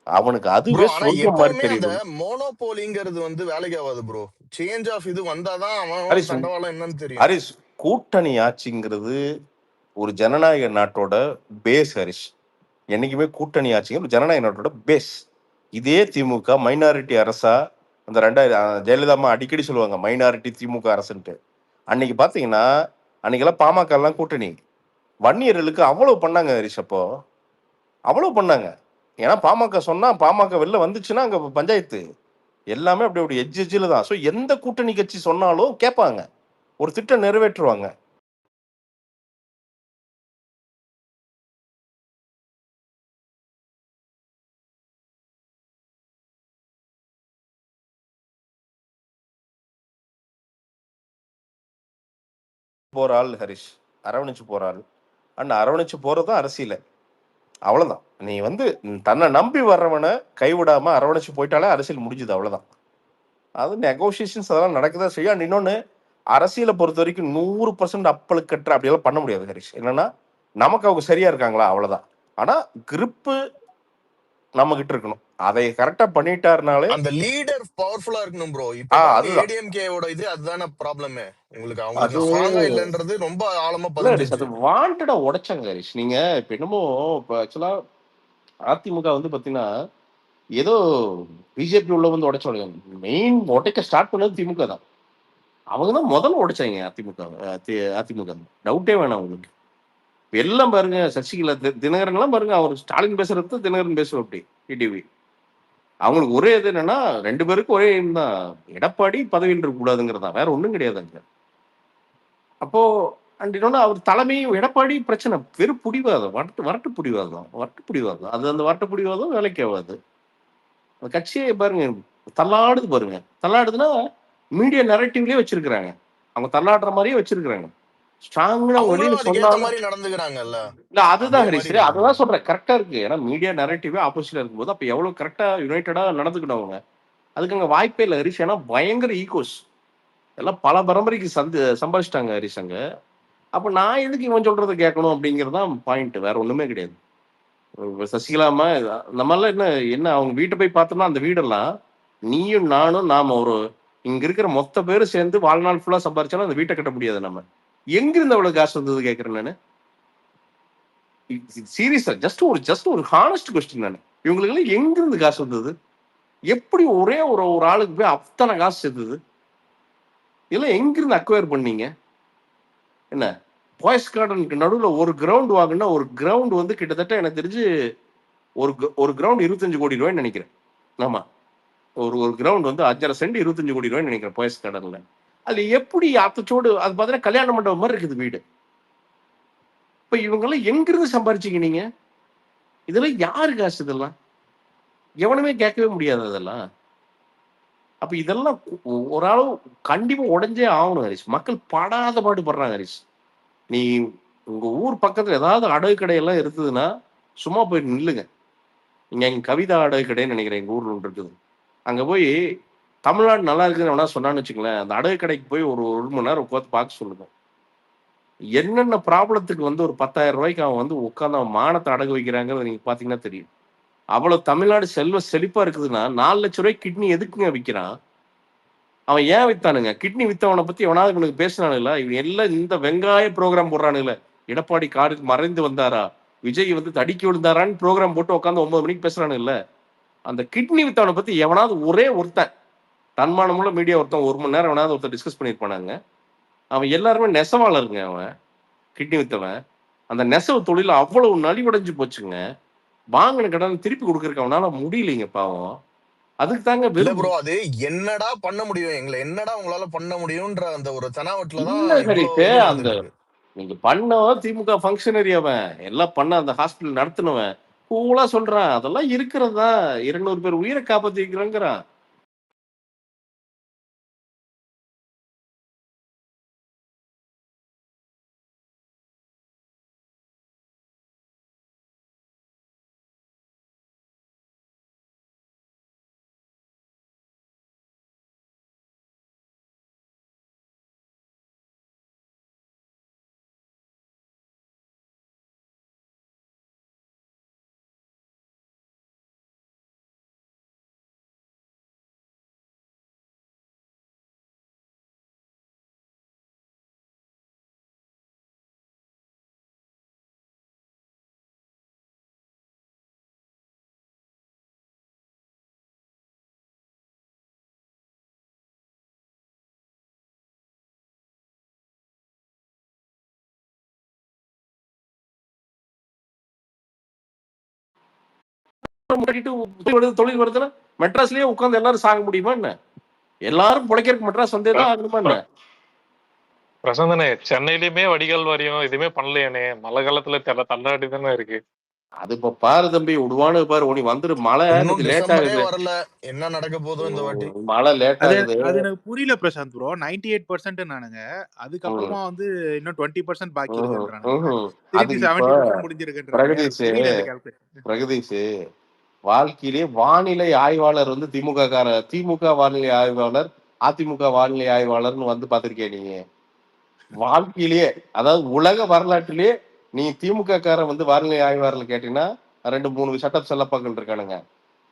அவனுக்கு ப்ரோ அதுவே ஆனா சொர்க்கம் மாதிரி எப்பவுமே அந்த தெரியும். மோனோபோலிங்கிறது வந்து வேலைக்கு ஆகாது ப்ரோ. சேஞ்ச் ஆஃப் இது வந்தாதான் அவன் ஹரிஷ் தண்டவாளம் என்னன்னு தெரியும். ஹரிஷ் கூட்டணி ஆட்சிங்கிறது ஒரு ஜனநாயக நாட்டோட பேஸ். ஹரிஷ், என்னைக்குமே கூட்டணி ஆட்சிங்கிற ஜனநாயக நாட்டோட பேஸ். இதே திமுக மைனாரிட்டி அரசா, அந்த 2000 ஜெயலலிதா அம்மா அடிக்கடி சொல்லுவாங்க மைனாரிட்டி திமுக அரசுன்ட்டு. அன்னைக்கு பாத்தீங்கன்னா, அன்னைக்கெல்லாம் பாமக எல்லாம் கூட்டணி வன்னியர்களுக்கு அவ்வளவு பண்ணாங்க ஹரிஷ். அப்போ அவ்வளவு பண்ணாங்க. ஏன்னா பாமக சொன்னா, பாமக வெளில வந்துச்சுன்னா அங்க பஞ்சாயத்து எல்லாமே அப்படி அப்படி எஜ்ஜில் தான். ஸோ எந்த கூட்டணி கட்சி சொன்னாலும் கேட்பாங்க, ஒரு திட்டம் நிறைவேற்றுவாங்க. போற ஆள் ஹரிஷ், அரவணைச்சு போற ஆள். அண்ட் அரவணைச்சு போறதும் அரசியல, அவ்வளவுதான். நீ வந்து தன்னை நம்பி வர்றவனை கைவிடாம அரவணைச்சு போயிட்டாலே அரசியல் முடிஞ்சுது, அவ்வளவுதான். அது நெகோசியேஷன்ஸ் அதெல்லாம் நடக்கதான் செய்யும். அண்ட் இன்னொன்னு, அரசியலை பொறுத்த வரைக்கும் 100% அப்பழுக்கற்ற அப்படியெல்லாம் பண்ண முடியாது ஹரிஷ். என்னன்னா, நமக்கு அவங்க சரியா இருக்காங்களா, அவ்வளவுதான். ஆனா கிரிப்பு நம்ம கிட்ட இருக்கணும். அதை கரெக்டா பண்ணிட்டாருனாலே அந்த லீடர் பவர்ஃபுல்லா இருக்கணும் ப்ரோ. இப்ப பாருங்க அதுதான். ஏடிஎம்கேவோட இது அதுதானே ப்ராப்ளமே. அவங்களுக்கு அது ஸ்ட்ராங்கா இல்லைன்றது ரொம்ப ஆழமா இல்ல ஹரிஷ், பதிஞ்சிருச்சு. அது வாண்டடா உடைச்சாங்க ஹரிஷ். நீங்க இப்ப என்னமோ இப்ப ஆக்சுவலா அதிமுக வந்து பாத்தீங்கன்னா, ஏதோ பிஜேபி உள்ள வந்து உடைச்சோட மெயின் உடைக்க ஸ்டார்ட் பண்ணது திமுக தான். அவங்க தான் முதல்ல உடைச்சாங்க அதிமுக. அதிமுக டவுட்டே வேணாம் உங்களுக்கு. இப்ப எல்லாம் பாருங்க, சசிகலா தினகரன் எல்லாம் பாருங்க, அவர் ஸ்டாலின் பேசுறது தினகரன் பேசுவோம் அப்படி டிடிவி. அவங்களுக்கு ஒரே இது என்னன்னா, 2 பேருக்கும் ஒரே aim தான், எடப்பாடி பதவியில் இருக்க கூடாதுங்கிறதா, வேற ஒண்ணும் கிடையாது அங்க. அப்போ அண்ட் இன்னொன்னு, அவர் தலைமையும் எடப்பாடி பிரச்சனை வெறும் புடிவாதம், வரட்டு புடிவாதம், வரட்டு புடிவாதம். அது அந்த வரட்டு புடிவாதம் வேலைக்கு ஆகாது. அந்த கட்சியை பாருங்க, தள்ளாடுது பாருங்க. தள்ளாடுதுன்னா மீடியா நரேட்டிவ்லயே வச்சிருக்கிறாங்க, அவங்க தள்ளாடுற மாதிரியே வச்சிருக்கிறாங்க. ஸ்ட்ராங்கா அவங்க அவங்களும் வெளியில அதுக்கேத்த சொன்னாலும் மாதிரி நடந்துக்கிறாங்கல்ல. இல்ல. அதுதான் அதே ஹரிஷ், மாதிரி இருக்குது. அதுதான் சொல்றேன், கரெக்டா இருக்கு. ஏன்னா மீடியா நரேட்டிவே ஆப்போசிட்ல இருக்கும்போது அப்ப எவ்வளவு கரெக்டா யுனைடடா நடந்துக்கணும் அவங்க. அதுக்கு அங்க வாய்ப்பே இல்லை ஹரிஷ். ஏன்னா பயங்கர ஈகோஸ், எல்லாம் பல பரம்பரைக்கு சம்பாதிச்சிட்டாங்க ஹரிஷ் அங்க. அப்ப நான் எதுக்கு இவன் சொல்றதை கேட்கணும் அப்படிங்கிறது தான் பாயிண்ட், வேற ஒண்ணுமே கிடையாது. சசிகலாமா நம்ம எல்லாம் என்ன என்ன அவங்க வீட்டை போய் பார்த்தோம்னா, அந்த வீடெல்லாம் நீயும் நானும் நாம ஒரு இங்க இருக்கிற மொத்த பேரும் சேர்ந்து வாழ்நாள் ஃபுல்லா சம்பாதிச்சாலும் அந்த வீட்டை கட்ட முடியாது. நம்ம எங்கிருந்து அவ்வளவு காசு வந்தது கேட்கிறேன் நானு. சீரியஸா ஜஸ்ட் ஒரு ஹானஸ்ட் கொஸ்டின் நானு. இவங்களுக்கு எல்லாம் எங்கிருந்து காசு வந்தது? எப்படி ஒரே ஒரு ஒரு ஆளுக்கு போய் அத்தனை காசு சேர்த்தது? இதெல்லாம் எங்கிருந்து அக்வயர் பண்ணீங்க? என்ன பாய்ஸ் கார்டனுக்கு நடுவுல ஒரு கிரவுண்ட் வாங்கினா, ஒரு கிரவுண்ட் வந்து கிட்டத்தட்ட எனக்கு தெரிஞ்சு ஒரு கிரவுண்ட் 25 கோடி ரூபாய்ன்னு நினைக்கிறேன். ஆமா, ஒரு ஒரு கிரவுண்ட் வந்து 5.5 சென்ட் 25 கோடி ரூபாய்ன்னு நினைக்கிறேன் பாய்ஸ் கார்டன்ல. அது எப்படி அத்தச்சோடு அது பார்த்தீங்கன்னா கல்யாண மண்டபம் மாதிரி இருக்குது வீடு. இப்ப இவங்க எல்லாம் எங்கிருந்து சம்பாரிச்சீங்க நீங்க? இதெல்லாம் யாரு காசு? இதெல்லாம் எவனுமே கேட்கவே முடியாது அதெல்லாம். அப்ப இதெல்லாம் ஒரு அளவு கண்டிப்பா உடைஞ்சே ஆகணும் ஹரிஷ். மக்கள் படாத பாடு படுறாங்க ஹரிஷ். நீ உங்க ஊர் பக்கத்துல ஏதாவது அடகு கடையெல்லாம் இருந்ததுன்னா சும்மா போய் நில்லுங்க. இங்க எங்க கவிதா அடகு கடைன்னு நினைக்கிறேன், எங்க ஊர்ல ஒன்று இருக்குது. அங்க போய் தமிழ்நாடு நல்லா இருக்குன்னு வேணா சொன்னான்னு வச்சுங்களேன், அந்த அடகு கடைக்கு போய் ஒரு 1 மணி நேரம் உட்காந்து பார்க்க சொல்லுங்க. என்னென்ன ப்ராப்ளத்துக்கு வந்து ஒரு 10,000 ரூபாய்க்கு அவன் வந்து உட்காந்து அவன் மானத்தை அடகு வைக்கிறாங்கிறது நீங்க பாத்தீங்கன்னா தெரியும். அவ்வளவு தமிழ்நாடு செல்வ செழிப்பா இருக்குதுன்னா 4 லட்சம் ரூபாய்க்கு கிட்னி எதுக்குங்க விற்கிறான்? அவன் ஏன் வித்தானுங்க? கிட்னி வித்தவனை பத்தி எவனாவது இவனுக்கு பேசினானுங்களா? இவன் எல்லாம் இந்த வெங்காய ப்ரோக்ராம் போடுறானுங்கள. எடப்பாடி காருக்கு மறைந்து வந்தாரா, விஜய் வந்து தடிக்கி விழுந்தாரான்னு ப்ரோக்ராம் போட்டு உட்காந்து 9 மணிக்கு பேசுறானுங்கல்ல. அந்த கிட்னி வித்தவனை பத்தி எவனாவது ஒரே ஒருத்தன் தன்மானமுள்ள மீடியா ஒருத்தன் 1 மணி நேரம் எவனாவது ஒருத்தர் டிஸ்கஸ் பண்ணியிருப்பானாங்க? அவன் எல்லாருமே நெசவாளருங்க. அவன் கிட்னி வித்தவன் அந்த நெசவு தொழில அவ்வளவு நலிவடைஞ்சு போச்சுங்க. வாங்கின கடன் திருப்பி கொடுக்கறதுக்கு அவனால முடியலைங்க பாவம். அதுக்கு தாங்க இல்ல வெறும் ப்ரோ, அது என்னடா பண்ண முடியும், எங்களை என்னடா உங்களால பண்ண முடியும்ன்ற அந்த ஒரு தெனாவட்டுலதான் இல்ல இவ்வளவு ஹரிஷ். இது அந்த நடந்துட்டு இருக்கு. நீங்க பண்ணவன் திமுக ஃபங்க்ஷனரி, அவன் எல்லாம் பண்ண அந்த ஹாஸ்பிட்டல் நடத்தினவன் கூலா சொல்றான், அதெல்லாம் இருக்கிறதா 200 பேர் உயிரை காப்பாத்தி வைக்கிறோங்கிறான். தொழில் வருதுன்னா மெட்ராஸ்லயே உட்கார்ந்து எல்லாரும் சாக முடியுமா என்ன? எல்லாரும் பிழைக்கிறதுக்கு மெட்ராஸ் வந்தே தான் ஆகணுமா என்ன? பிரசாந்தனே, சென்னையிலயுமே வடிகால் வாரியம் எதுவுமே பண்ணலையானே? மழை காலத்துல தள்ளாடி தானே இருக்கு. அது இப்ப பாரு தம்பி, விடுவானு பாரு. நீ வந்துரு. மழை இன்னும் லேட் டிசம்பரே ஆகுது. வரல, என்ன நடக்க போதோ இந்த வாட்டி. மழை லேட் அது ஆகுது. அது எனக்கு புரியல பிரசாந்த் ப்ரோ. 98% நானுங்க. அதுக்கப்புறமா வந்து இன்னும் 20% பாக்கி இருக்குன்றானுங்க. அது திருப்பி இப்ப 70% முடிஞ்சிருக்குன்றாங்க. பிரகதீஷ் புரியல இந்த கால்குலேஷன். பிரகதீஷ் வாழ்க்கையிலே வானிலை ஆய்வாளர் வந்து திமுக வானிலை ஆய்வாளர், அதிமுக வானிலை ஆய்வாளர்னு வந்து பாத்திருக்கியா நீங்க? வாழ்க்கையிலேயே, அதாவது உலக வரலாற்றிலேயே நீ திமுக காரன் வந்து வானிலை ஆய்வாளர் கேட்டீங்கன்னா 2-3 சட்டப் செல்லப்பாக்கள் இருக்கானுங்க.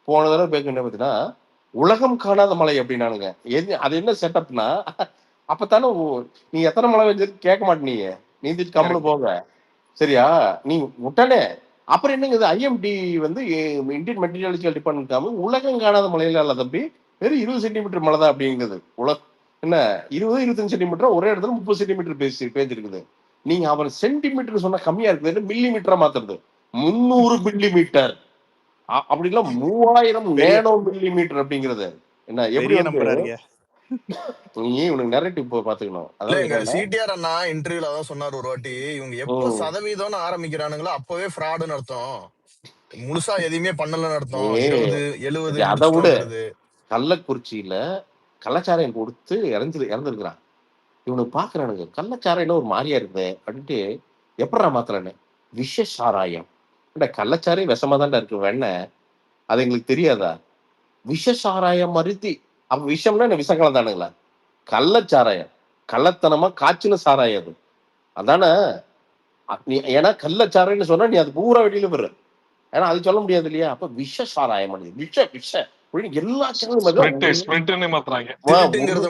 போன தடவை பேசுன பார்த்தீங்கன்னா உலகம் காணாத மழை அப்படின்னானுங்க. அது என்ன செட்டப்னா, அப்பத்தானே நீ எத்தனை மழை பெஞ்சிருக்கு கேட்க மாட்டீங்க, நீந்திட்டு கம்முனு போங்க சரியா? நீ உடனே அப்புறம் என்னங்க இது ஐஎம்டி வந்து இந்தியன் மெட்டீரியலிக்கல் டிபார்ட்மெண்ட் உலகம் காணாத மழையில இல்ல தம்பி, வெறும் 20 சென்டிமீட்டர் மழை தான் அப்படிங்கிறது. என்ன 20-25 சென்டிமீட்டர் ஒரே இடத்துல 30 சென்டிமீட்டர் பேஞ்சிருக்குது. நீங்க அவர் சென்டிமீட்டர் சொன்னா கம்மியா இருக்குது, மில்லி மீட்டரா மாத்துறது. 300 மில்லி மீட்டர் அப்படி இல்ல 3000 நேனோ மில்லி மீட்டர் அப்படிங்கிறது. என்ன எப்படி வந்து நீ உனக்கு நெரேட்டிவ் பாத்துக்கணும். இல்ல சிடிஆர் அண்ணா இன்டர்வியூல அதான் சொன்னார் ஒரு வாட்டி, இவங்க எப்ப சதவீதம் ஆரம்பிக்கிறானுங்களோ அப்பவே ஃப்ராடுன்னு அர்த்தம், முழுசா எதுவுமே பண்ணலன்னு அர்த்தம். 70 அதை விட கள்ளக்குறிச்சியில கள்ளச்சாராயம் கொடுத்து இறந்துருக்கிறான். இவனுக்கு பாக்குறானுங்க கள்ளச்சாராயம் ஒரு மாதிரியா இருக்குது அப்படின்ட்டு எப்படா மாத்துறானு விஷ சாராயம். கள்ளச்சாராயம் விஷமா தான்டா இருக்கு வெண்ண, அது எங்களுக்கு தெரியாதா? விஷ சாராயம் மருத்தி. அப்ப விஷம்னா என்ன விஷம் கலந்தானுங்களா? கள்ளச்சாராயம் கள்ளத்தனமா காய்ச்சின சாராயம் அது அதானே. ஏன்னா கள்ளச்சாராயம்னு சொன்னா நீ அது பூரா வெளியில வர்ற, ஏன்னா அது சொல்ல முடியாது இல்லையா? அப்ப விஷ சாராயம் விஷ விஷ எல்லா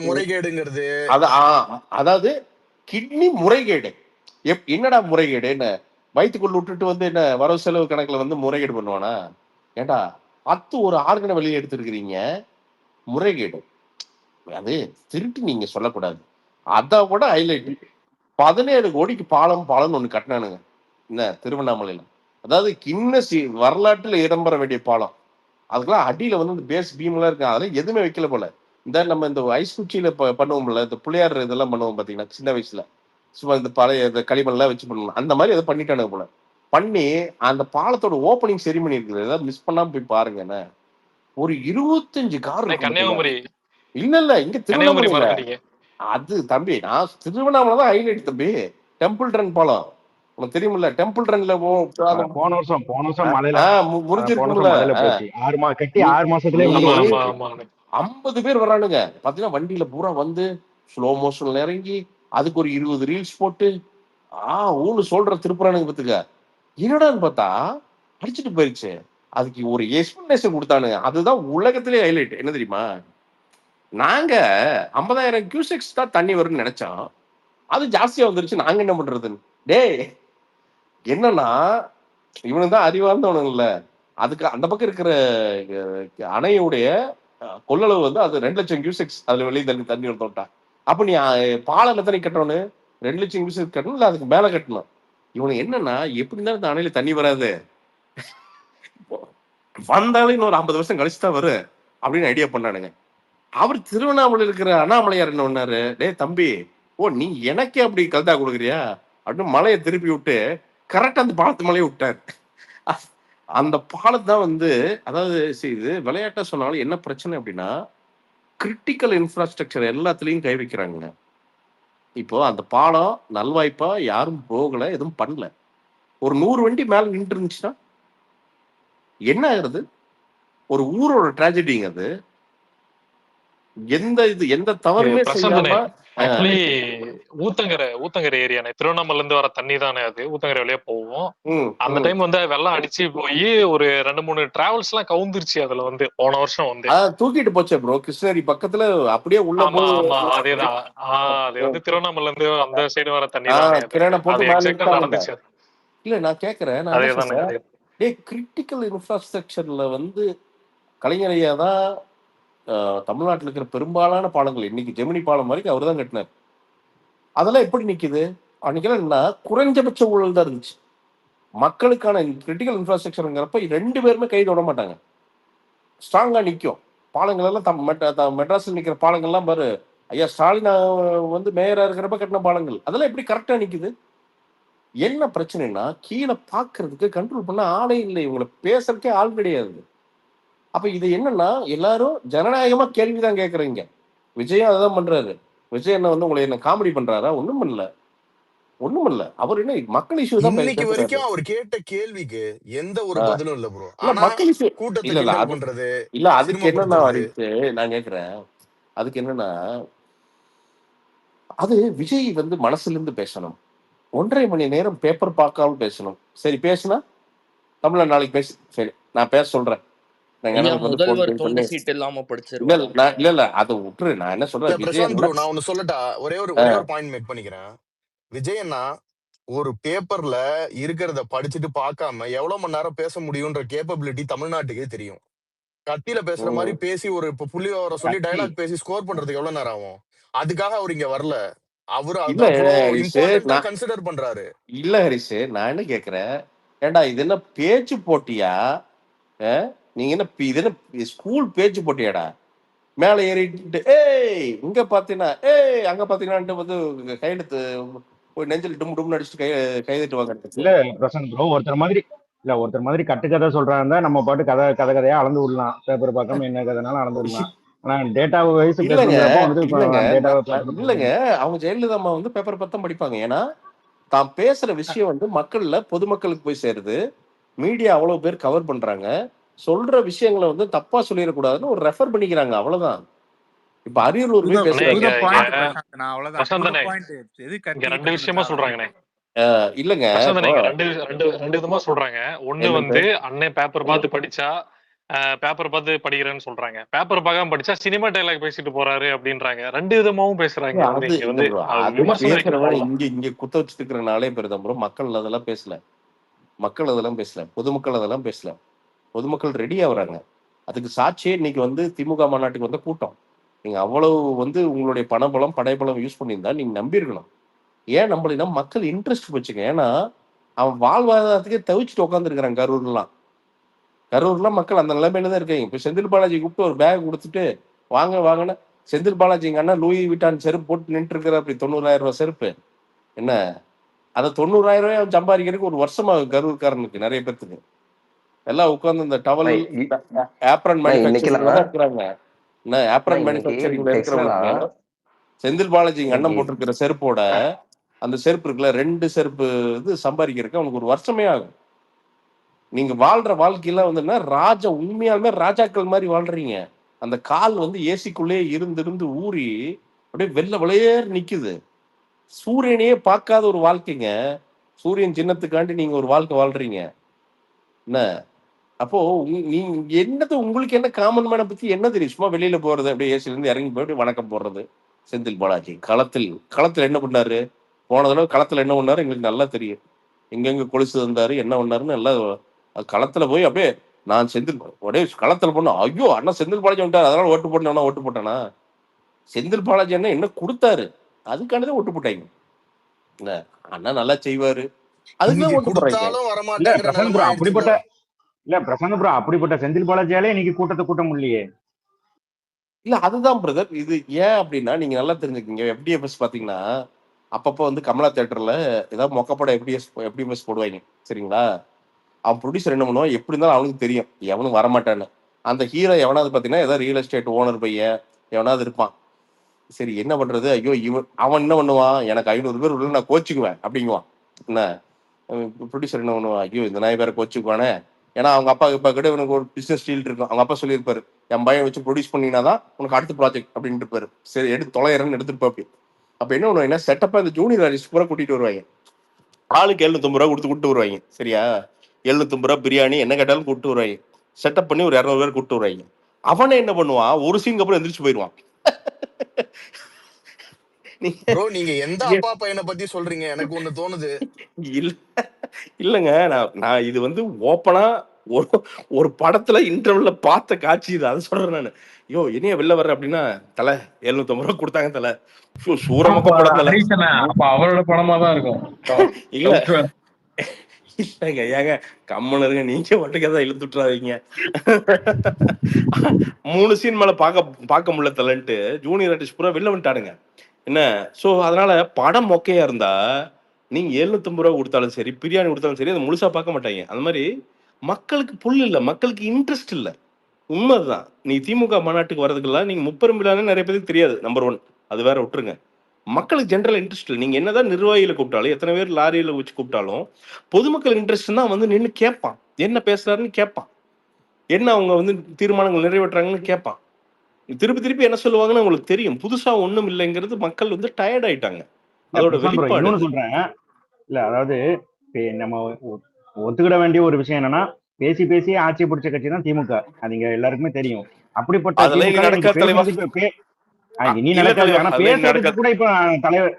முறைகேடுங்கிறது. அதாவது கிட்னி முறைகேடு. என்னடா முறைகேடு? என்ன வயிற்றுக்குள்ள விட்டுட்டு வந்து என்ன வரவு செலவு கணக்குல வந்து முறைகேடு பண்ணுவானா? ஏண்டா ஒரு ஆர்கனை வெளியே எடுத்துருக்கிறீங்க, முறைகேடு. அது திருட்டு நீங்க சொல்லக்கூடாது. அதை விட ஹைலைட் 17 கோடிக்கு பாலம்னு ஒண்ணு கட்டினானுங்க என்ன திருவண்ணாமலையில. அதாவது கின்னஸ் வரலாற்றுல இடம்பெற வேண்டிய பாலம். அதுக்கெல்லாம் அடியில வந்து இந்த பேஸ் பீம் எல்லாம் இருக்கு, அதெல்லாம் எதுவுமே வைக்கல போல. இந்த நம்ம இந்த ஐஸ் குச்சியில பண்ணுவோம்ல, இந்த புள்ளையார் இதெல்லாம் பண்ணுவோம் பாத்தீங்கன்னா சின்ன வயசுல, சும்மா இந்த பழைய இந்த களிமண்லாம் வச்சு பண்ணுவோம், அந்த மாதிரி எதை பண்ணிட்டானுங்க போல. பண்ணி அந்த பாலத்தோட ஓப்பனிங் செரிமனி இருக்குது, ஏதாவது மிஸ் பண்ணாம போய் பாருங்க. என்ன ஒரு 25 கார் கன்னியாகுமரி இல்ல இங்க திருவண்ணாமலை. அது தம்பி நான் திருவண்ணாமலை தான் ஹைலைட் தம்பி. டெம்பிள் ரன் பாலம் உனக்கு தெரியுமில்ல? டெம்பிள் ரன்ல போன வருஷம் மழையில முடிஞ்சிருக்கும்ல. 6 மாசத்துல 50 பேர் வர்றானுங்க பாத்தீங்கன்னா, வண்டியில பூரா வந்து ஸ்லோ மோஷன்ல இறங்கி அதுக்கு ஒரு 20 ரீல்ஸ் போட்டு ஊன்னு சொல்ற திருப்புறானுங்க பத்துக்க. என்னடான்னு பார்த்தா அடிச்சுட்டு போயிருச்சு. அதுக்கு ஒரு எக்ஸ்பிளனேஷன் கொடுத்தானுங்க, அதுதான் உலகத்திலே ஹைலைட். என்ன தெரியுமா? நாங்க 50,000 கியூசெக்ஸ் தான் தண்ணி வரும்னு நினைச்சோம், அது ஜாஸ்தியா வந்துருச்சு, நாங்க என்ன பண்றதுன்னு. டேய் என்னன்னா இவனுக்கு தான் அறிவார்ந்தவனு இல்ல, அதுக்கு அந்த பக்கம் இருக்கிற அணையுடைய கொள்ளளவு வந்து அது 2 லட்சம் கியூசெக்ஸ் அதுல வெளியே தண்ணி வந்துட்டா. அப்ப நீ பாலம் எத்தனை கட்டணும்? 2 லட்சம் கியூசெக்ஸ் கட்டணும், இல்ல அதுக்கு மேல கட்டணும். இவனுக்கு என்னன்னா எப்படி இருந்தாலும் இந்த அணையில தண்ணி வராது, வந்தாலும் இன்னொரு 50 வருஷம் கழிச்சுதான் வரும் அப்படின்னு ஐடியா பண்ணானுங்க. அவர் திருவண்ணாமலை இருக்கிற அண்ணாமலையார் என்ன பண்ணாரு, டே தம்பி நீ எனக்கே அப்படி கல்தா கொடுக்குறியா அப்படின்னு மலையை திருப்பி விட்டு கரெக்டா அந்த பாலத்து மலையை விட்டார். அந்த பாலத்தான் வந்து, அதாவது இது விளையாட்டா சொன்னாலும் என்ன பிரச்சனை அப்படின்னா, கிரிட்டிக்கல் இன்ஃப்ராஸ்ட்ரக்சர் எல்லாத்துலயும் கை வைக்கிறாங்க. இப்போ அந்த பாலம் நல்வாய்ப்பா யாரும் போகல, எதுவும் பண்ணல. ஒரு 100 வண்டி மேல நின்று இருந்துச்சுன்னா என்ன ஆகுறது? ஒரு ஊரோட ட்ராஜடிங்க அது. எந்த தவறுமே செய்யாம ஆக்சுவலி ஊத்தங்கரை ஏரியானே திருவண்ணாமலை இருந்து வர தண்ணி தானே அது ஊத்தங்கரை வழியா போவோம். அந்த டைம் வந்து வெள்ளம் அடிச்சு போய் ஒரு 2-3 டிராவல்ஸ் எல்லாம் கவுந்துருச்சு. அதுல வந்து போன வருஷம் வந்து தூக்கிட்டு போச்சு ப்ரோ, கிருஷ்ணகிரி பக்கத்துல அப்படியே உள்ள. அதேதான், அது வந்து திருவண்ணாமலை இருந்து அந்த சைடு வர தண்ணி தான் நடந்துச்சு. இல்ல நான் கேக்குறேன், கிரிட்டிக்கல் இன்ஃப்ராஸ்ட்ரக்சர்ல வந்து கலைஞரையா தான் தமிழ்நாட்டில் இருக்கிற பெரும்பாலான பாலங்கள், இன்னைக்கு ஜெமினி பாலம் வரைக்கும் அவர் தான் கட்டினார். அதெல்லாம் எப்படி நிக்குது? அன்னைக்கெல்லாம் குறைஞ்சபட்ச ஊழல் தான் இருந்துச்சு. மக்களுக்கான கிரிட்டிக்கல் இன்ஃப்ராஸ்ட்ரக்சருங்கிறப்ப 2 பேருமே கை தொட மாட்டாங்க, ஸ்ட்ராங்கா நிற்கும். பாலங்கள் எல்லாம் மெட்ராஸில் நிற்கிற பாலங்கள்லாம் பாரு, ஐயா ஸ்டாலின் வந்து மேயரா இருக்கிறப்ப கட்டின பாலங்கள் அதெல்லாம் எப்படி கரெக்டா நிக்குது? என்ன பிரச்சனைனா கீழே பாக்குறதுக்கு கண்ட்ரோல் பண்ண ஆளே இல்லை, இவங்களை பேசுறதுக்கே ஆள் கிடையாது. அப்ப இது என்னன்னா எல்லாரும் ஜனநாயகமா கேள்விதான் கேட்கறீங்க. விஜயும் அதான் பண்றாரு. விஜய் என்ன வந்து உங்களை என்ன காமெடி பண்றாரா? ஒண்ணும் பண்ணல, ஒண்ணும் இல்ல. அவர் என்ன மக்கள் இஷ்யூ தான் இன்னைக்கு பேசுறாரு. வரைக்கும் அவர் கேட்ட கேள்விக்கு எந்த ஒரு பதிலும் இல்ல ப்ரோ. இல்ல ஆனா மக்கள் இஷ்யூ கூட்டத்தை இல்ல இல்ல கிண்டல் அது பண்றது, இல்ல அதுக்கு என்னன்னா சினிமாப்படுத்துறது. வரைச்சு நான் கேட்கிறேன், அதுக்கு என்னன்னா அது விஜய் வந்து மனசுல இருந்து பேசணும். 1.5 மணி நேரம் பேப்பர் பார்க்காம பேசணும். சரி பேசுனா தமிழ்ல நாளைக்கு பேசு, சரி நான் பேச சொல்றேன். நான் ஐயா எனக்கு வந்து முதல்வர் phone துண்டு பண்ணி சீட் இல்லாம இல்ல படிச்சிருவாரா? இல்ல அதை விட்டுரு. நான் என்ன சொல்றேன், விஜய் பிரசாந்த் ப்ரோ அண்ணா நான் ஒண்ணு சொல்லட்டா, ஒரே ஒரு பாயிண்ட் மேக் பண்ணிக்கிறேன். விஜய் அண்ணா ஒரு பேப்பர்ல இருக்கிறத படிச்சுட்டு பார்க்காம எவ்வளவு மணி நேரம் பேச முடியும்ன்ற கேப்பபிலிட்டி தமிழ்நாட்டுக்கே தெரியும். கத்தியில பேசுற மாதிரி பேசி ஒரு புள்ளி வர சொல்லி கத்தி டைலாக் பேசி ஸ்கோர் பண்றதுக்கு எவ்வளவு நேரம் ஆகும்? அதுக்காக அவர் இங்க வரல. அவரு அது இல்ல அவ்வளவு ஹரிஷ், இம்பார்ட்டன்டா நான் கன்சிடர் பண்றாரு. இல்ல ஹரிஷ், நான் என்ன கேக்குறேன், ஏண்டா இது என்ன பேச்சு போட்டியா? நீங்க என்ன இது என்ன ஸ்கூல் பேச்சு போட்டியாடா? மேல ஏறிட்டு ஏய் இங்க பாத்தீங்கன்னா ஏய் அங்க பாத்தீங்கன்னா வந்து கையெழுத்து போய் நெஞ்சில் டும் டும் அடிச்சுட்டு கைதட்டு வாங்க. இல்ல பிரசாந்த் ப்ரோ, ஒருத்தர் மாதிரி கட்டுக்கதை சொல்றாங்க, நம்ம பாட்டு கதையா அளந்து விடலாம். பேப்பர் பார்க்காம என்ன கதைனாலும் அளந்து விடலாம். ஆனா டேட்டா வைஸ் இல்லங்க பேசுறப்ப இல்லங்க அவங்க ஜெயலலிதா அம்மா வந்து பேப்பர் பத்தம் படிப்பாங்க. ஏன்னா தான் பேசுற விஷயம் வந்து மக்கள்ல பொதுமக்களுக்கு போய் சேருது, மீடியா அவ்வளவு பேர் கவர் பண்றாங்க, சொல்ற விஷயங்களை வந்து தப்பா சொல்லிடக்கூடாதுன்னு ஒரு ரெஃபர் பண்ணிக்கிறாங்க, அவ்வளவுதான். இப்ப அரியலூர் போய் பேசுறாங்க. ரெண்டு விஷயமா சொல்றாங்கண்ணே. இல்லங்க ரெண்டு விதமா சொல்றாங்க. ஒண்ணு வந்து அண்ணன் பேப்பர் பார்த்து படிச்சா பேப்பர் பார்த்து படிக்கிறேன்னு சொல்றாங்க, பேப்பர் பார்க்காம படிச்சா சினிமா டைலாக் பேசிட்டு போறாரு அப்படின்றாங்க. ரெண்டு விதமாவும் பேசுறாங்க. இங்க குத்த வச்சுட்டு இருக்கிறனாலே பெருதான் ப்ரோ. மக்கள் அதெல்லாம் பேசல, பொதுமக்கள் அதெல்லாம் பேசல. பொதுமக்கள் ரெடி ஆகுறாங்க. அதுக்கு சாட்சியே இன்னைக்கு வந்து திமுக மாநாட்டுக்கு வந்த கூட்டம். நீங்க அவ்வளவு வந்து உங்களுடைய பணபலம் படைபலம் யூஸ் பண்ணியிருந்தா நீங்க நம்பியிருக்கணும். ஏன் நம்பலைன்னா மக்கள் இன்ட்ரெஸ்ட் வச்சுக்க. ஏன்னா அவன் வாழ்வாதாரத்துக்கே தவிச்சுட்டு உட்காந்துருக்கிறான். கரூர்லாம் மக்கள் அந்த நிலைமையில தான் இருக்காங்க. இப்ப செந்தில் பாலாஜி கூப்பிட்டு ஒரு பேக் கொடுத்துட்டு வாங்கினா செந்தில் பாலாஜி எங்க அண்ணா லூயி விட்டான் செருப்பு போட்டு நின்று இருக்கிற அப்படி 90,000 ரூபாய் செருப்பு என்ன, அதை 90,000 ரூபாய் சம்பாதிக்கிறதுக்கு ஒரு வருஷமா கரூர்காரனுக்கு நிறைய பேர்த்துக்கு எல்லாம் உட்கார்ந்து இந்த டவல் ஆப்ரன் மேனுஃபேக்சரிங்ல இருக்கிறாங்க. என்ன ஆப்ரன் மேனுஃபேக்சரிங்ல இருக்கிறவங்க செந்தில் பாலாஜி எங்க அண்ணன் போட்டிருக்கிற செருப்போட அந்த செருப்பு இருக்குல்ல 2 செருப்பு இது சம்பாதிக்கிறதுக்கு அவனுக்கு ஒரு வருஷமே ஆகும். நீங்க வாழ்ற வாழ்க்கையெல்லாம் வந்து உண்மையாலுமே ராஜாக்கள் மாதிரி வாழ்றீங்க. அந்த கால் வந்து ஏசிக்குள்ளே இருந்து ஊறி அப்படியே வெள்ளை விளையேறு நிக்குது. சூரியனையே பார்க்காத ஒரு வாழ்க்கைங்க. சூரியன் சின்னத்துக்காண்டி நீங்க ஒரு வாழ்க்கை வாழ்றீங்க என்ன. அப்போ நீங்க என்னது உங்களுக்கு என்ன காமன் மேனை பத்தி என்ன தெரியும்? சும்மா வெளியில போறது, அப்படியே ஏசில இருந்து இறங்கி போயிட்டு வணக்கம் போடுறது. செந்தில் பாலாஜி களத்துல என்ன பண்ணாரு? போன தடவை களத்துல என்ன பண்ணாரு எங்களுக்கு நல்லா தெரியும். எங்கெங்க கொலுசு வந்தாரு என்ன பண்ணாருன்னு எல்லாம் களத்துல போய் அப்படியே நான் செந்தில் ஒரே களத்துல போனோம். ஐயோ அண்ணா செந்தில் பாலாஜி வந்துட்டாரு அதனால ஓட்டு போட்டேன். ஓட்டு போட்டானா? செந்தில் பாலாஜி அண்ணா என்ன கொடுத்தாரு அதுக்கானதான் ஓட்டு போட்டாங்க. அண்ணா நல்லா செய்வாரு அதுக்குதான் ஓட்டு போடுறாங்க. அப்படிப்பட்ட செந்தில் பாலாஜியாலே இன்னைக்கு கூட்டத்தை கூட்ட முடியலையே. இல்ல அதுதான் பிரதர். இது ஏன் அப்படின்னா நீங்க நல்லா தெரிஞ்சுக்கீங்க. FDFS பாத்தீங்கன்னா அப்பப்போ வந்து கமலா தியேட்டர்ல ஏதாவது மொக்கப்படம் FDFS போடுவாங்க சரிங்களா. அவன் ப்ரொடியூசர் என்ன பண்ணுவான், எப்படி இருந்தாலும் அவனுக்கு தெரியும் எவனும் வரமாட்டான்னு. அந்த ஹீரோ எவனாவது பார்த்தீங்கன்னா ஏதாவது ரியல் எஸ்டேட் ஓனர் பையன் எவனாவது இருப்பான். சரி என்ன பண்றது, ஐயோ அவன் என்ன பண்ணுவான், எனக்கு 500 பேர் உள்ள நான் கோச்சுக்குவேன் அப்படிங்குவான். என்ன ப்ரொடியூசர் என்ன பண்ணுவான், ஐயோ இந்த நாய் பேரை கோச்சுக்குவானே. ஏன்னா அவங்க அப்பா கிட்ட இவனுக்கு ஒரு பிசினஸ் டீல் இருக்கும். அவங்க அப்பா சொல்லியிருப்பாரு என் பையன் வச்சு ப்ரொடியூஸ் பண்ணினாதான் உனக்கு அடுத்த ப்ராஜெக்ட் அப்படின்ட்டு இருப்பாரு. சரி எடுத்து தொலைறன்னு எடுத்துட்டு பாப்பி. அப்ப என்ன பண்ணுவாங்கன்னா செட்டப்பா இந்த ஜூனியர் ஆர்டிஸ்ட் பூரா கூட்டிட்டு வருவாங்க. ஆளுக்கு 750 ரூபா கொடுத்து வருவாங்க. சரியா 750 ரூபா பிரியாணி என்ன கேட்டாலும் கூப்பிட்டு வருவாங்க. செட்டப் பண்ணி ஒரு 200 பேர் கூப்பிட்டு வருவாங்க. அவனே என்ன பண்ணுவான், ஒரு சீனுக்கு அப்புறம் எந்திரிச்சு போயிடுவான். நீங்க எந்த அப்பா பையனை பத்தி சொல்றீங்க? எனக்கு ஒண்ணு தோணுது. இல்லங்க நான் இது வந்து ஓப்பனா ஒரு படத்துல இன்டர்வல்ல பார்த்த காட்சி இது. அதை சொல்றேன் நானு. ஐயோ இனிய வெளில வர்ற அப்படின்னா தலை 750 ரூபா கொடுத்தாங்க தலை சூரமக்க படம் தலை. அவரோட படமா தான் இருக்கும். இல்ல இல்லைங்க ஏங்க கம்மன் இருங்க, நீங்க மட்டும் இழுத்துட்டுறாதீங்க. 3 சீன் மேல பார்க்க முடியல தலன்ட்டு ஜூனியர் ஆர்டிஸ்ட் பூரா வெளில வந்துட்டானுங்க என்ன. ஸோ அதனால படம் மொக்கையா இருந்தா நீங்க 750 ரூபா கொடுத்தாலும் சரி, பிரியாணி கொடுத்தாலும் சரி, அதை முழுசா பார்க்க மாட்டாங்க. அந்த மாதிரி மக்களுக்கு புல் இல்ல, மக்களுக்கு இன்ட்ரெஸ்ட் இல்ல. உண்மைதான். நீ திமுக மாநாட்டுக்கு வர்றதுக்கெல்லாம் நீங்க முப்பெரும்பிலானே நிறைய பேருக்கு தெரியாது. நம்பர் 1 அது வேற விட்டுருங்க. மக்களுக்கு ஜென்ரல் இன்ட்ரெஸ்ட் இல்லை. நீங்க என்னதான் நிர்வாகிகளை கூப்பிட்டாலும், எத்தனை பேர் லாரியில வச்சு கூப்பிட்டாலும், பொதுமக்கள் இன்ட்ரெஸ்ட் தான் வந்து நின்று கேட்பான். என்ன பேசுறாருன்னு கேட்பான், என்ன அவங்க வந்து தீர்மானங்கள் நிறைவேற்றாங்கன்னு கேட்பான். திருப்பி திருப்பி என்ன சொல்லுவாங்கன்னு உங்களுக்கு தெரியும். புதுசா ஒண்ணும் இல்லைங்கிறது மக்கள் வந்து டயர்ட் ஆயிட்டாங்க. அதோட வெளிப்பாடு. இன்னொன்னு சொல்றேன், இல்ல அதாவது நம்ம ஒத்துக்கிட வேண்டிய ஒரு விஷயம் என்னன்னா, பேசி பேசி ஆட்சி பிடிச்ச கட்சி தான் திமுக. அது இங்க எல்லாருக்குமே தெரியும். அப்படிப்பட்ட அதெல்லாம் இங்க நடக்காத தலைவா. இனி நடக்காது. ஆனா பேசுறதுக்கு கூட இப்ப தலைவர்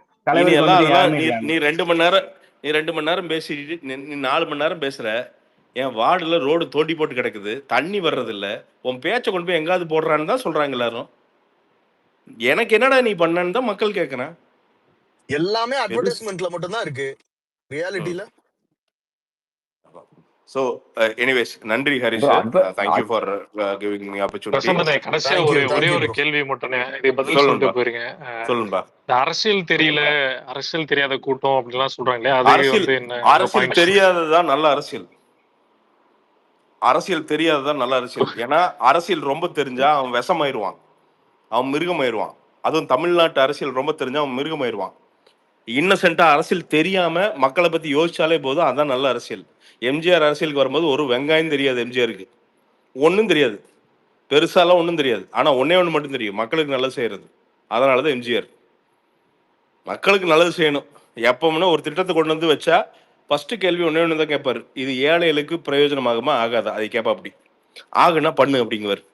நீ 2 மணி நேரம் பேசிட்டு நீ 4 மணி நேரம் பேசுற. என் வார்டுல ரோடு தோண்டி போட்டு கிடக்குது, தண்ணி வர்றது இல்ல, உன் பேச்சை கொண்டு போய் எங்காவது போடுறான்னு தான் சொல்றாங்க எல்லாரும். எனக்கு என்னடா நீ பண்ணன்னு தான் மக்கள் கேட்கறேன். எல்லாமே அட்வர்டைஸ்மெண்ட்ல மட்டும் தான் இருக்கு, ரியாலிட்டில. So anyways, நன்றி Harish. Thank you for giving me opportunity. பிரசந்தனே, கடைசியா ஒரே ஒரு கேள்வி மட்டும் இது பதில் சொல்லிட்டு போறீங்க. சொல்லுங்க. அரசியல் தெரியல, அரசியல் தெரியாத கூட்டம் அப்படிலாம் சொல்றாங்களே, அது வந்து என்ன? அரசியல் தெரியாததான் நல்ல அரசியல். அரசியல் தெரியாததான் நல்ல அரசியல். ஏன்னா அரசியல் ரொம்ப தெரிஞ்சா அவன் விஷமாயிருவான், அவன் மிருகமாயிருவான். அதுவும் தமிழ்நாட்டு அரசியல் ரொம்ப தெரிஞ்சா அவன் மிருகமாயிருவான். இன்னசென்ட்டா அரசியல் தெரியாம மக்களை பத்தி யோசிச்சாலே போதும், அதான் நல்ல அரசியல். எம்ஜிஆர் அரசியலுக்கு வரும்போது ஒரு வெங்காயம் தெரியாது எம்ஜிஆருக்கு, ஒன்றும் தெரியாது, பெருசாலாம் ஒன்றும் தெரியாது. ஆனால் ஒன்று மட்டும் தெரியும், மக்களுக்கு நல்லது செய்யறது. அதனால தான் எம்ஜிஆர். மக்களுக்கு நல்லது செய்யணும். எப்பவுமே ஒரு திட்டத்தை கொண்டு வந்து வச்சா ஃபர்ஸ்ட் கேள்வி ஒன்று தான் கேட்பாரு, இது ஏழைகளுக்கு பிரயோஜனமாகுமா ஆகாதா, அதை கேட்பா. அப்படி ஆகுனா பண்ணு அப்படிங்குவார்.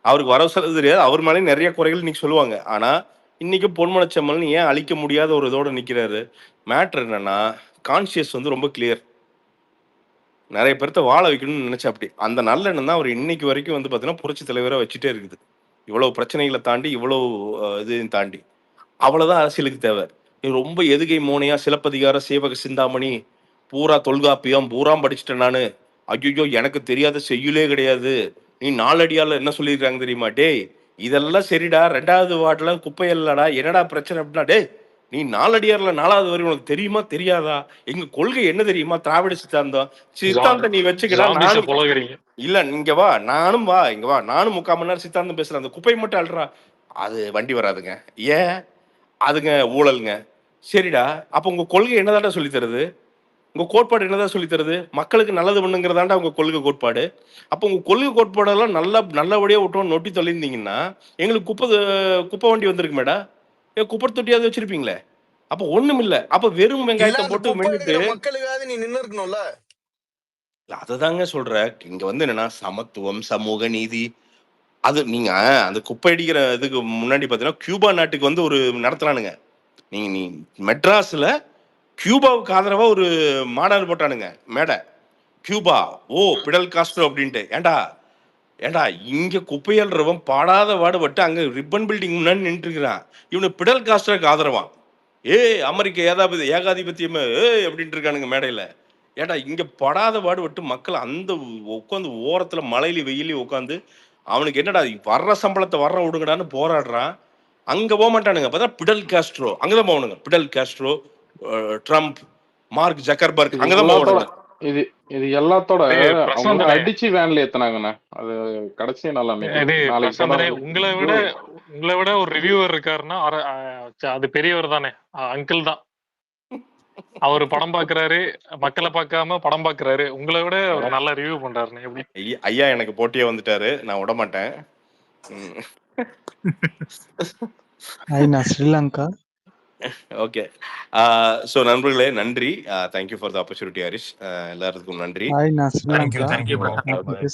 அவருக்கு வரவு செலவு தெரியாது, அவர் மேலே நிறைய குறைகள் இன்னைக்கு சொல்லுவாங்க. ஆனால் இன்னைக்கு பொன்மனச்செம்மல் ஏன் அழிக்க முடியாத ஒரு இதோட நிற்கிறாரு? மேட்ரு என்னன்னா, கான்சியஸ் வந்து ரொம்ப கிளியர். நிறைய பேர்த்த வாழ வைக்கணும்னு நினைச்சா அப்படி அந்த நல்ல எண்ணம் தான் அவர் இன்னைக்கு வரைக்கும் வந்து பார்த்தீங்கன்னா புரட்சி தலைவராக வச்சுட்டே இருக்குது. இவ்வளவு பிரச்சனைகளை தாண்டி, இவ்வளவு இதையும் தாண்டி. அவ்வளவுதான் அரசியலுக்கு தேவை. ரொம்ப எதுகை மோனையா சிலப்பதிகார சேவக சிந்தாமணி பூரா தொல்காப்பியம் பூராம் படிச்சுட்டேன் நானு, ஐயோ எனக்கு தெரியாத செய்யுளே கிடையாது, நீ 4 அடியால என்ன சொல்லியிருக்காங்க தெரியுமா, டேய் இதெல்லாம் சரிடா, 2வது வார்டுல குப்பை இல்லடா, என்னடா பிரச்சனை அப்படின்னா, டே நீ 4 அடியார்ல 4வது வரை உனக்கு தெரியுமா தெரியாதா, எங்க கொள்கை என்ன தெரியுமா, திராவிட சித்தாந்தம் நீ வச்சுக்கலாம். இல்ல இங்க வா, நானும் வா, இங்க வா, நானும் 3/4 மணி நேரம் சித்தாந்தம் பேசுறேன், அந்த குப்பை மட்டும் அல்றா, அது வண்டி வராதுங்க. ஏன் அதுங்க ஊழலுங்க. சரிடா, அப்ப உங்க கொள்கை என்னதான்டா சொல்லி தருது, உங்க கோட்பாடு என்னதான் சொல்லி தருது, மக்களுக்கு நல்லது பண்ணுங்கிறதாண்டா உங்க கொள்கை கோட்பாடு. அப்போ உங்க கொள்கை கோட்பாடெல்லாம் நல்லபடியா விட்டோம் நொட்டி தொலைந்தீங்கன்னா எங்களுக்கு குப்பை வண்டி வந்திருக்கு மேடா, குப்பை தொட்டியாவது வச்சிருப்பீங்களே. அப்ப ஒண்ணும் இல்ல, அப்ப வெறும் வெங்காயத்தை போட்டு மென்னுட்டு மக்களுக்காக நீ நின்னு இருக்கணும்ல. அததாங்க சொல்ற. இங்க வந்து என்னன்னா சமத்துவம், சமூக நீதி, அது நீங்க அந்த குப்பை அடிக்கிற இதுக்கு முன்னாடி பாத்தீங்கன்னா கியூபா நாட்டுக்கு வந்து ஒரு நடத்துறானுங்க. நீ மெட்ராஸ்ல கியூபாவுக்கு ஆதரவா ஒரு மாநாடு போட்டானுங்க மேடை. கியூபா ஓ பிடல் காஸ்ட்ரோ அப்படின்ட்டு. ஏண்டா இங்க குப்பையல்றவன் பாடாத வாடுபட்டு அங்க ரிப்பன் பில்டிங் முன்னாடி நின்று இருக்கிறான், இவனு பிடல் காஸ்ட்ரோக்கு ஆதரவான். அமெரிக்க ஏகாதிபத்தியமே அப்படின்ட்டு இருக்கானுங்க மேடையில. ஏடா இங்க படாத பாடுபட்டு மக்கள் அந்த உட்காந்து ஓரத்துல மழையில வெயிலையும் உட்காந்து அவனுக்கு என்னடா வர்ற சம்பளத்தை வர்ற விடுங்கடான்னு போராடுறான். அங்க போக மாட்டானுங்க. பார்த்தா பிடல் காஸ்ட்ரோ அங்கதான் போகணுங்க. Fidel Castro, Trump, mark Zuckerberg அங்கதான் போகணுங்க. இது எல்லாத்தோட அவங்க அடிச்சு வேன்ல ஏத்துனாங்கண்ணே. அது கடைசி நாள் உங்களை விட ஒரு ரிவ்யூவர் இருக்காருன்னா அது பெரியவர் தானே, அங்கிள் தான். அவரு படம் பாக்குறாரு, மக்களை பார்க்காம படம் பாக்குறாரு. உங்களை விட ஒரு நல்ல ரிவ்யூ பண்றாரு. எப்படி ஐயா எனக்கு போட்டியே வந்துட்டாரு, நான் விட மாட்டேன். ஸ்ரீலங்கா. ஓகே. ஸோ நண்பர்களே நன்றி. Thank you for the opportunity Harish. எல்லாருக்கும் நன்றி.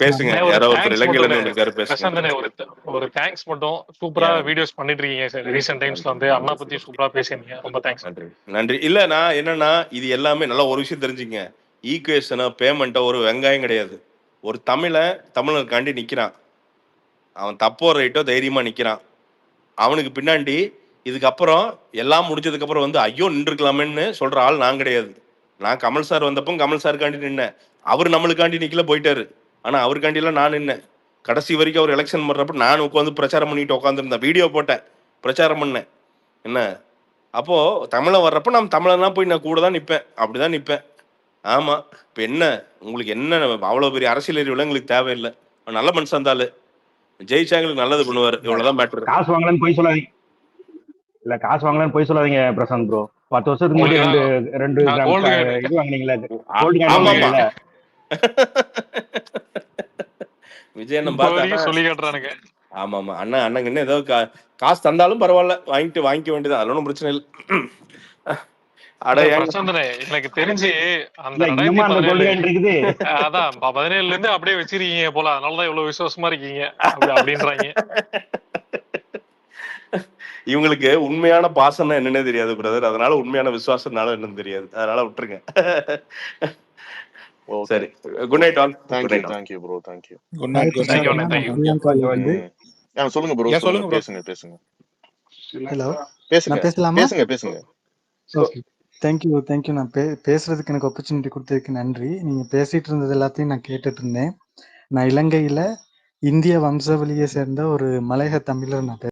பேசுங்க, யாரோ ஒருத்தர் இலங்கையில இருக்காரு, பேசுங்க. ஒரு தேங்க்ஸ் மட்டும். சூப்பரா வீடியோஸ் பண்ணிட்டு இருக்கீங்க. ரீசன்ட் டைம்ஸ்ல வந்து அண்ணா பத்தி சூப்பரா பேசுறீங்க. ரொம்ப தேங்க்ஸ். நன்றி. இல்ல நான் என்னன்னா இது எல்லாமே நல்லா ஒரு விஷயம் தெரிஞ்சுங்க. ஈக்குவேஷனா பேமெண்ட்டா ஒரு வெங்காயம் கிடையாது. ஒரு தமிழனுக்காண்டி நிக்கிறான், அவன் தப்போ ரைட்டோ தைரியமா நிக்கிறான். அவனுக்கு பின்னாடி இதுக்கப்புறம் எல்லாம் முடிஞ்சதுக்கு அப்புறம் வந்து ஐயோ நின்றுக்கலாமேன்னு சொல்ற ஆள் நான் கிடையாது. நான் கமல் சார் வந்தப்போ கமல் சாருக்காண்டி நின்னேன். அவர் நம்மளுக்காண்டி நிக்கல, போயிட்டாரு. ஆனா அவருக்காண்டிலாம் நான் நின்னேன். கடைசி வரைக்கும் அவர் எலெக்ஷன் பண்றப்ப நான் உட்காந்து பிரச்சாரம் பண்ணிட்டு உட்காந்துருந்தேன். வீடியோ போட்டேன், பிரச்சாரம் பண்ணேன். என்ன அப்போ தமிழன் வர்றப்ப நான் தமிழனா போய் நான் கூட தான் நிற்பேன், அப்படிதான் நிற்பேன். ஆமா, இப்போ என்ன உங்களுக்கு என்ன அவ்வளோ பெரிய அரசியல் அறிவுல எங்களுக்கு தேவையில்லை. நல்ல மனுஷன் இருந்தாலும் ஜெயிச்சா எங்களுக்கு நல்லது பண்ணுவார், இவ்வளவுதான் மேட்ரு. காசு வாங்கலன்னு போய் சொல்லாதீங்க. இல்ல காசு வாங்கலன்னு போய் சொல்லாதீங்க பிரசாந்த் ப்ரோ. 10 வருஷத்துக்கு முன்னாடி ரெண்டு இது வாங்கினீங்களா, கோல்டு காயின் வாங்கினீங்களா? விஜயண்ணன் பார்த்தா சொல்லி காட்டுறானுங்க. ஆமா ஆமா, அண்ணங்க என்ன ஏதோ காசு தந்தாலும் பரவாயில்ல, வாங்கிக்க வேண்டியது, அதெல்லாம் ஒன்றும் பிரச்சனை இல்லை. எனக்கு தெரிஞ்சு அந்த அதான் 17ல இருந்து அப்படியே வச்சிருக்கீங்க போல, அதனாலதான் இவ்வளவு விசுவாசமா இருக்கீங்க அப்படின்றாங்க. இவங்களுக்கு உண்மையான பாசம்னா என்னன்னே தெரியாது பிரதர், அதனால உண்மையான விசுவாசம்னால என்னன்னு தெரியாது, அதனால விட்டுருங்க. சரி, good night all. Thank you bro, thank you. Good night. சொல்லுங்க ப்ரோ, சொல்லுங்க, பேசுங்க. ஹலோ, பேசுங்க, பேசலாமா? பேசுங்க. Okay, thank you. நான் பேசுறதுக்கு எனக்கு ஆப்பர்ச்சுனிட்டி கொடுத்ததுக்கு நன்றி. நீங்க பேசிட்டு இருந்தது எல்லாத்தையும் நான் கேட்டுட்டு இருந்தேன். நான் இலங்கையில இந்திய வம்சாவளியை சேர்ந்த ஒரு மலையக தமிழர் நான்